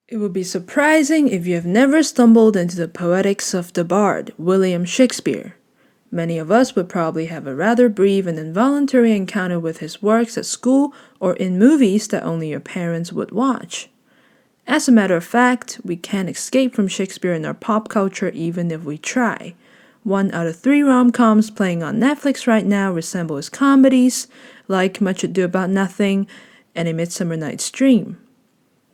It would be surprising if you have never stumbled into the poetics of the bard, William Shakespeare. Many of us would probably have a rather brief and involuntary encounter with his works at school or in movies that only your parents would watch. As a matter of fact, we can't escape from Shakespeare in our pop culture even if we try. 1 out of 3 rom-coms playing on Netflix right now resemble his comedies, like Much Ado About Nothing and A Midsummer Night's Dream.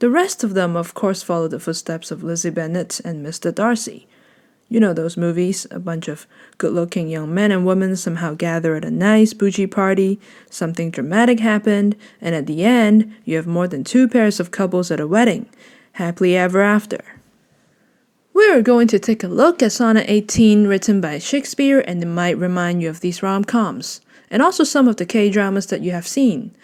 The rest of them, of course, follow the footsteps of Lizzie Bennet and Mr. Darcy. You know those movies, a bunch of good-looking young men and women somehow gather at a nice bougie party, something dramatic happened, and at the end, you have more than 2 pairs of couples at a wedding, happily ever after. We're going to take a look at Sonnet 18 written by Shakespeare, and it might remind you of these rom-coms, and also some of the K-dramas that you have seen.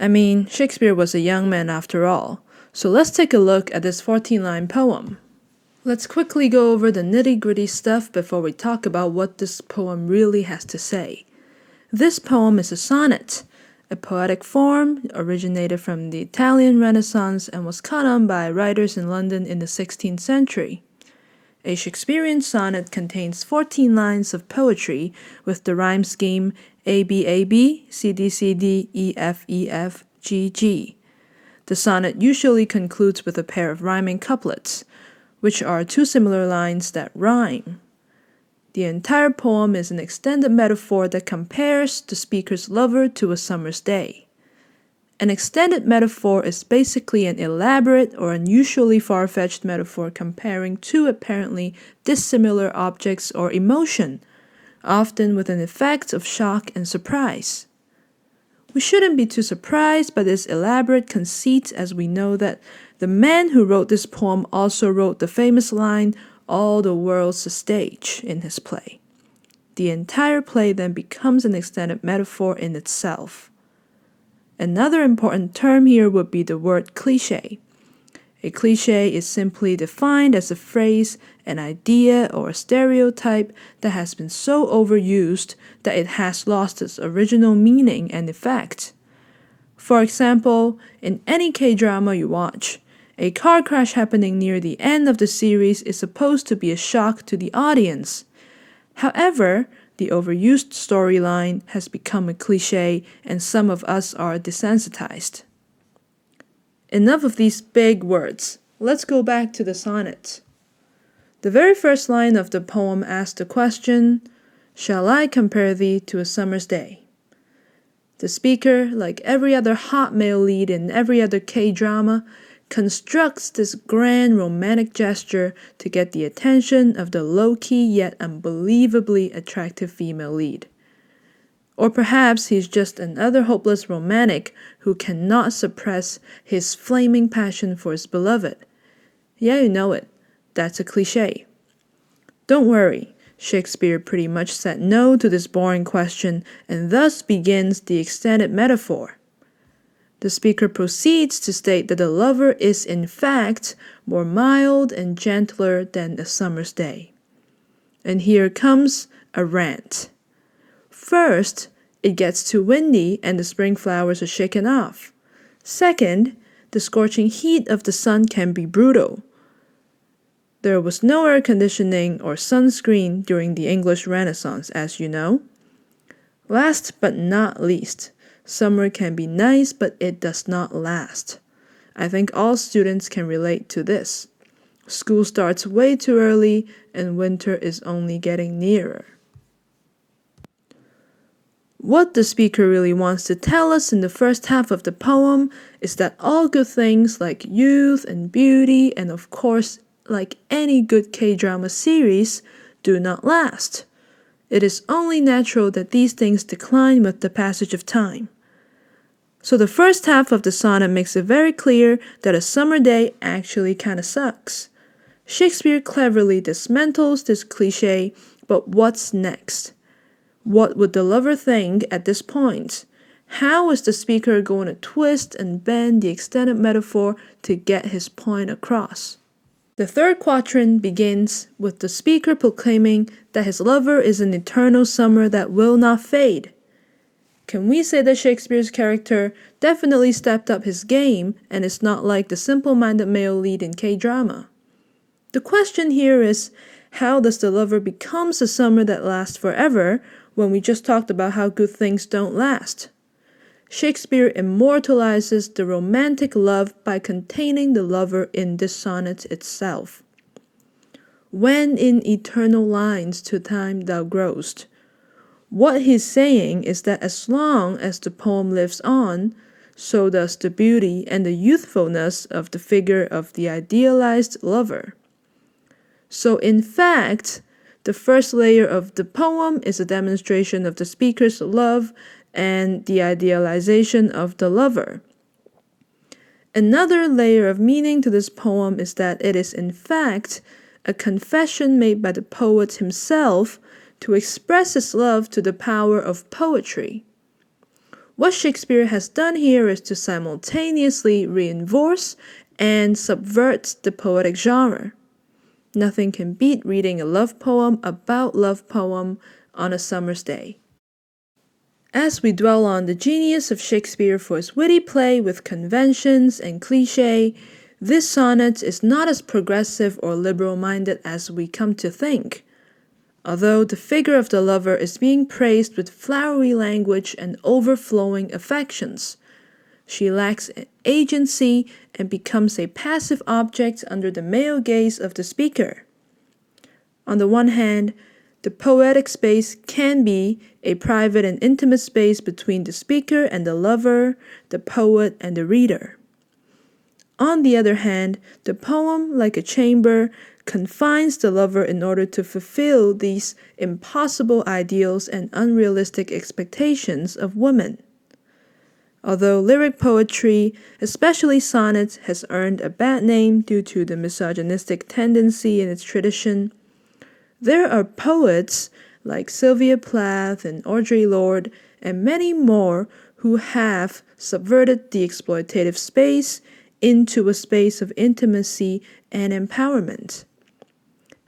I mean, Shakespeare was a young man after all. So let's take a look at this 14-line poem. Let's quickly go over the nitty-gritty stuff before we talk about what this poem really has to say. This poem is a sonnet, a poetic form originated from the Italian Renaissance and was caught on by writers in London in the 16th century. A Shakespearean sonnet contains 14 lines of poetry with the rhyme scheme A-B-A-B, C-D-C-D, E-F-E-F, G-G. The sonnet usually concludes with a pair of rhyming couplets, which are 2 similar lines that rhyme. The entire poem is an extended metaphor that compares the speaker's lover to a summer's day. An extended metaphor is basically an elaborate or unusually far-fetched metaphor comparing 2 apparently dissimilar objects or emotion, often with an effect of shock and surprise. We shouldn't be too surprised by this elaborate conceit, as we know that the man who wrote this poem also wrote the famous line, "All the world's a stage," in his play. The entire play then becomes an extended metaphor in itself. Another important term here would be the word cliché. A cliché is simply defined as a phrase, an idea, or a stereotype that has been so overused that it has lost its original meaning and effect. For example, in any K-drama you watch, a car crash happening near the end of the series is supposed to be a shock to the audience. However, the overused storyline has become a cliché and some of us are desensitized. Enough of these big words. Let's go back to the sonnet. The very first line of the poem asks the question, "Shall I compare thee to a summer's day?" The speaker, like every other hot male lead in every other K-drama, constructs this grand romantic gesture to get the attention of the low-key yet unbelievably attractive female lead. Or perhaps he's just another hopeless romantic who cannot suppress his flaming passion for his beloved. Yeah, you know it. That's a cliché. Don't worry, Shakespeare pretty much said no to this boring question, and thus begins the extended metaphor. The speaker proceeds to state that the lover is in fact more mild and gentler than a summer's day. And here comes a rant. First, it gets too windy and the spring flowers are shaken off. Second, the scorching heat of the sun can be brutal. There was no air conditioning or sunscreen during the English Renaissance, as you know. Last but not least, summer can be nice, but it does not last. I think all students can relate to this. School starts way too early and winter is only getting nearer. What the speaker really wants to tell us in the first half of the poem is that all good things like youth and beauty and of course like any good K-drama series do not last. It is only natural that these things decline with the passage of time. So the first half of the sonnet makes it very clear that a summer day actually kinda sucks. Shakespeare cleverly dismantles this cliché, but what's next? What would the lover think at this point? How is the speaker going to twist and bend the extended metaphor to get his point across? The third quatrain begins with the speaker proclaiming that his lover is an eternal summer that will not fade. Can we say that Shakespeare's character definitely stepped up his game and is not like the simple-minded male lead in K-drama? The question here is, how does the lover becomes a summer that lasts forever when we just talked about how good things don't last? Shakespeare immortalizes the romantic love by containing the lover in this sonnet itself. When in eternal lines to time thou growst. What he's saying is that as long as the poem lives on, so does the beauty and the youthfulness of the figure of the idealized lover. So in fact, the first layer of the poem is a demonstration of the speaker's love and the idealization of the lover. Another layer of meaning to this poem is that it is in fact a confession made by the poet himself to express his love to the power of poetry. What Shakespeare has done here is to simultaneously reinforce and subvert the poetic genre. Nothing can beat reading a love poem about love poem on a summer's day. As we dwell on the genius of Shakespeare for his witty play with conventions and cliché, this sonnet is not as progressive or liberal-minded as we come to think. Although the figure of the lover is being praised with flowery language and overflowing affections, she lacks agency and becomes a passive object under the male gaze of the speaker. On the one hand, the poetic space can be a private and intimate space between the speaker and the lover, the poet and the reader. On the other hand, the poem, like a chamber, confines the lover in order to fulfill these impossible ideals and unrealistic expectations of women. Although lyric poetry, especially sonnets, has earned a bad name due to the misogynistic tendency in its tradition, there are poets like Sylvia Plath and Audre Lorde and many more who have subverted the exploitative space into a space of intimacy and empowerment.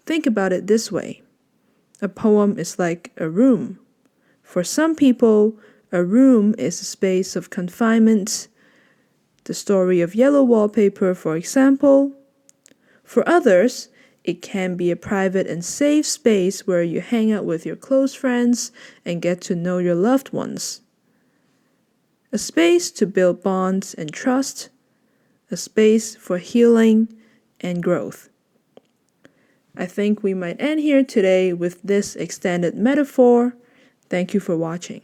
Think about it this way. A poem is like a room. For some people, a room is a space of confinement. The Story of Yellow Wallpaper, for example. For others, it can be a private and safe space where you hang out with your close friends and get to know your loved ones. A space to build bonds and trust. A space for healing and growth. I think we might end here today with this extended metaphor. Thank you for watching.